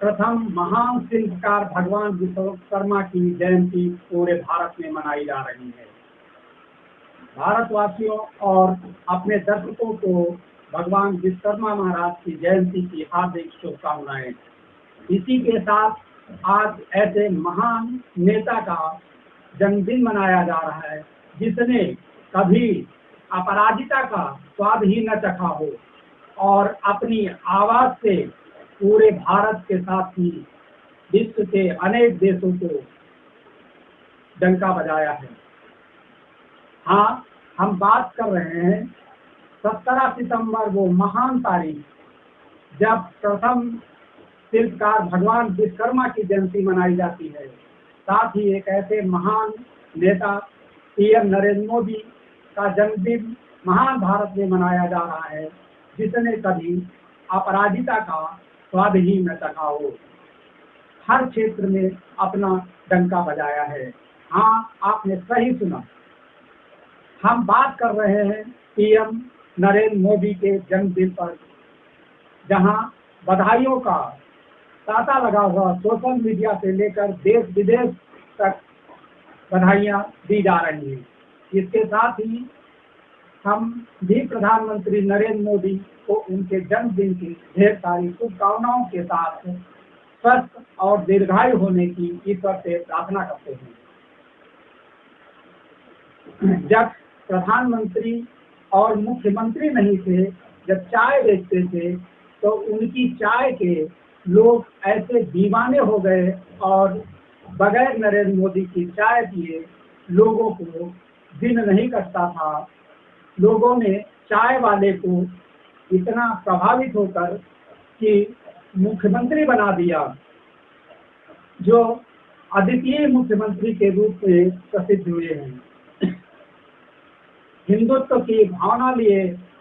प्रथम महान शिल्पकार भगवान विश्वकर्मा की जयंती पूरे भारत में मनाई जा रही है। भारतवासियों और अपने दर्शकों को भगवान विश्वकर्मा महाराज की जयंती की हार्दिक शुभकामनाएं। इसी के साथ आज ऐसे महान नेता का जन्मदिन मनाया जा रहा है जिसने कभी अपराजिता का स्वाद ही न चखा हो और अपनी आवाज से पूरे भारत के साथ ही विश्व के अनेक देशों को डंका बजाया है। हाँ, हम बात कर रहे हैं 17 सितंबर, वो महान तारीख जब प्रथम शिल्पकार भगवान विश्वकर्मा की जयंती मनाई जाती है। साथ ही एक ऐसे महान नेता पीएम नरेंद्र मोदी का जन्मदिन महान भारत में मनाया जा रहा है जिसने कभी अपराजिता का स्वाद ही न चखा हो, हर क्षेत्र में अपना डंका बजाया है। हाँ, आपने सही सुना, हम बात कर रहे हैं पीएम नरेंद्र मोदी के जन्मदिन पर, जहां बधाइयों का तांता लगा हुआ सोशल मीडिया से लेकर देश विदेश तक बधाइयां दी जा रही हैं। इसके साथ ही हम भी प्रधानमंत्री नरेंद्र मोदी को उनके जन्मदिन की ढेर सारी शुभकामनाओं के साथ स्वस्थ और दीर्घायु होने की ईश्वर से प्रार्थना करते हैं। जब प्रधानमंत्री और मुख्यमंत्री नहीं थे, जब चाय बेचते थे, तो उनकी चाय के लोग ऐसे दीवाने हो गए और बगैर नरेंद्र मोदी की चाय पिए लोगों को दिन नहीं कटता था। लोगों ने चाय वाले को इतना प्रभावित होकर कि मुख्यमंत्री बना दिया, जो अद्वितीय मुख्यमंत्री के रूप में प्रसिद्ध हुए हैं। हिंदुत्व की भावना लिए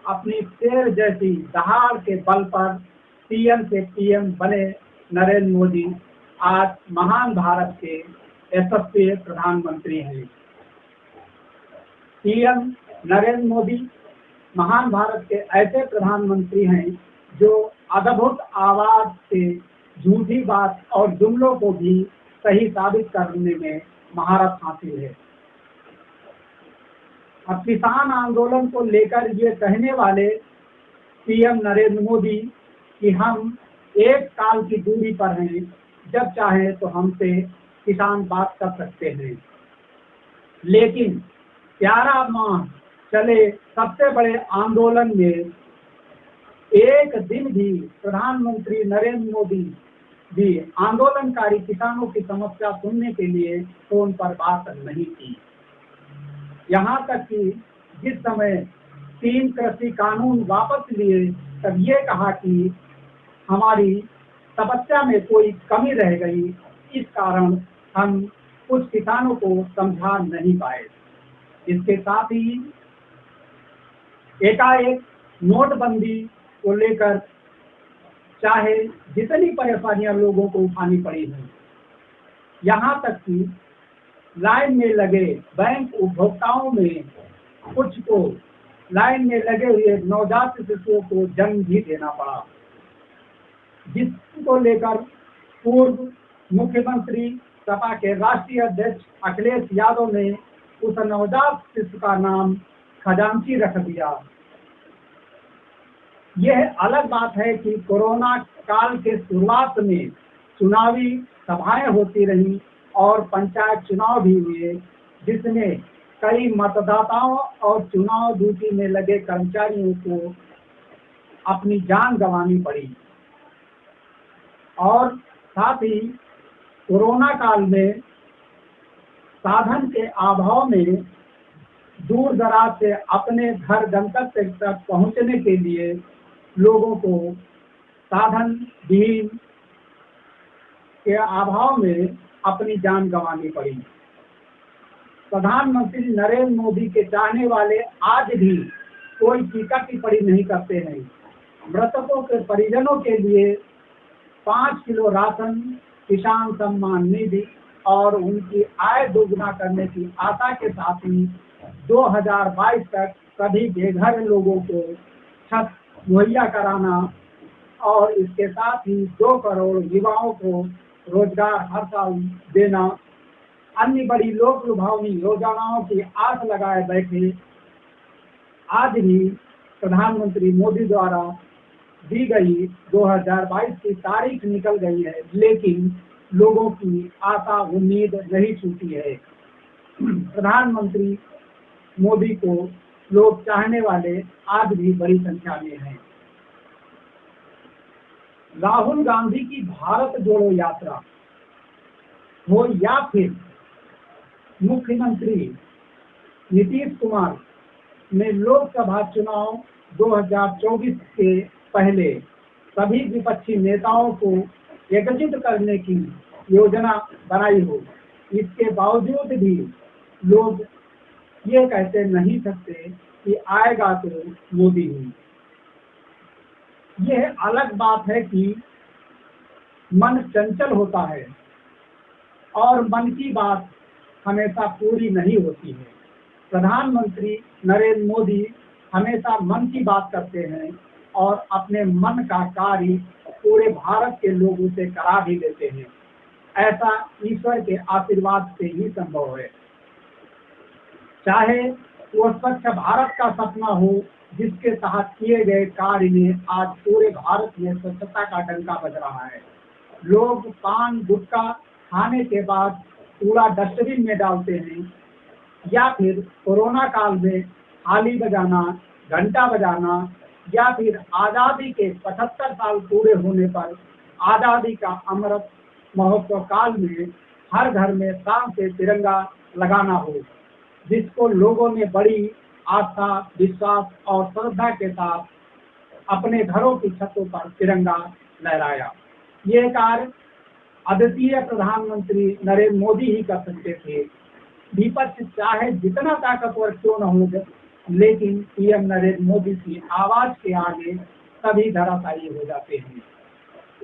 अपनी शेर जैसी दहाड़ के बल पर पीएम से पीएम बने नरेंद्र मोदी आज महान भारत के यशस्वी प्रधानमंत्री हैं। पीएम नरेंद्र मोदी महान भारत के ऐसे प्रधानमंत्री हैं जो अद्भुत आवाज से झूठी बात और जुमलों को भी सही साबित करने में महारत हासिल है। अब किसान आंदोलन को लेकर ये कहने वाले पीएम नरेंद्र मोदी कि हम एक काल की दूरी पर हैं, जब चाहे तो हमसे किसान बात कर सकते हैं, लेकिन 11 माह चले सबसे बड़े आंदोलन में एक दिन भी प्रधानमंत्री नरेंद्र मोदी भी आंदोलनकारी किसानों की समस्या सुनने के लिए फोन पर बात नहीं की। यहाँ तक कि जिस समय 3 कृषि कानून वापस लिए, तब ये कहा कि हमारी तपस्या में कोई कमी रह गई, इस कारण हम कुछ किसानों को समझा नहीं पाए। इसके साथ ही एकाएक नोटबंदी को लेकर चाहे जितनी परेशानियां लोगों को उठानी पड़ी हैं, यहाँ तक कि लाइन में लगे बैंक उपभोक्ताओं में कुछ को लाइन में लगे हुए नवजात शिशुओं को जन्म भी देना पड़ा, जिसको लेकर पूर्व मुख्यमंत्री सपा के राष्ट्रीय अध्यक्ष अखिलेश यादव ने उस नवजात शिशु का नाम खजांची रख दिया। यह अलग बात है कि कोरोना काल के शुरुआत में चुनावी सभाएं होती रही और पंचायत चुनाव भी हुए, जिसमें कई मतदाताओं और चुनाव ड्यूटी में लगे कर्मचारियों को अपनी जान गंवानी पड़ी। और साथ ही कोरोना काल में साधन के अभाव में दूर दराज से अपने घर गंतव्य तक पहुंचने के लिए लोगों को साधन विहीन के अभाव में अपनी जान गंवानी पड़ी। प्रधानमंत्री नरेंद्र मोदी के चाहने वाले आज भी कोई टीका टिप्पणी नहीं करते हैं। मृतकों के परिजनों के लिए 5 किलो राशन, किसान सम्मान निधि और उनकी आय दोगुना करने की आशा के साथ ही 2022 तक सभी बेघर लोगों को छत मुहैया कराना और इसके साथ ही 2 करोड़ युवाओं को रोजगार हर साल देना, अन्य बड़ी लोक लुभावनी योजनाओं की आस लगाए बैठे आज भी प्रधानमंत्री मोदी द्वारा दी गई 2022 की तारीख निकल गई है, लेकिन लोगों की आशा उम्मीद नहीं छूटी है। प्रधानमंत्री मोदी को लोग चाहने वाले आज भी बड़ी संख्या में हैं। राहुल गांधी की भारत जोड़ो यात्रा हो या फिर मुख्यमंत्री नीतीश कुमार ने लोकसभा चुनाव 2024 के पहले सभी विपक्षी नेताओं को एकत्रित करने की योजना बनाई हो, इसके बावजूद भी लोग ये कहते नहीं सकते कि आएगा तो मोदी ही। यह अलग बात है कि मन चंचल होता है और मन की बात हमेशा पूरी नहीं होती है। प्रधानमंत्री नरेंद्र मोदी हमेशा मन की बात करते हैं और अपने मन का कार्य पूरे भारत के लोगों से करा भी देते हैं। ऐसा ईश्वर के आशीर्वाद से ही संभव है। चाहे वो स्वच्छ भारत का सपना हो, जिसके तहत किए गए कार्य में आज पूरे भारत में स्वच्छता का डंका बज रहा है। लोग पान गुटखा खाने के बाद कूड़ा डस्टबिन में डालते हैं, या फिर कोरोना काल में थाली बजाना, घंटा बजाना, या फिर आज़ादी के 75 साल पूरे होने पर आज़ादी का अमृत महोत्सव काल में हर घर में शान से तिरंगा लगाना हो, जिसको लोगों ने बड़ी आस्था, विश्वास और श्रद्धा के साथ अपने घरों की छतों पर तिरंगा लहराया। ये कार्य अद्वितीय प्रधानमंत्री नरेंद्र मोदी ही कर सकते थे। विपक्ष चाहे जितना ताकतवर क्यों न हो, लेकिन पीएम नरेंद्र मोदी की आवाज के आगे सभी धराशायी हो जाते हैं।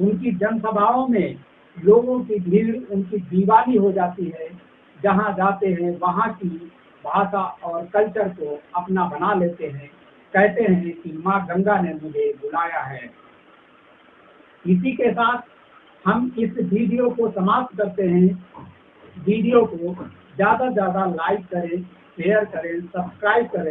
उनकी जनसभाओं में लोगों की भीड़ उनकी दीवानी हो जाती है। जहां जाते हैं वहां की भाषा और कल्चर को अपना बना लेते हैं। कहते हैं कि माँ गंगा ने मुझे बुलाया है। इसी के साथ हम इस वीडियो को समाप्त करते हैं। वीडियो को ज़्यादा से ज़्यादा लाइक करें, शेयर करें, सब्सक्राइब करें।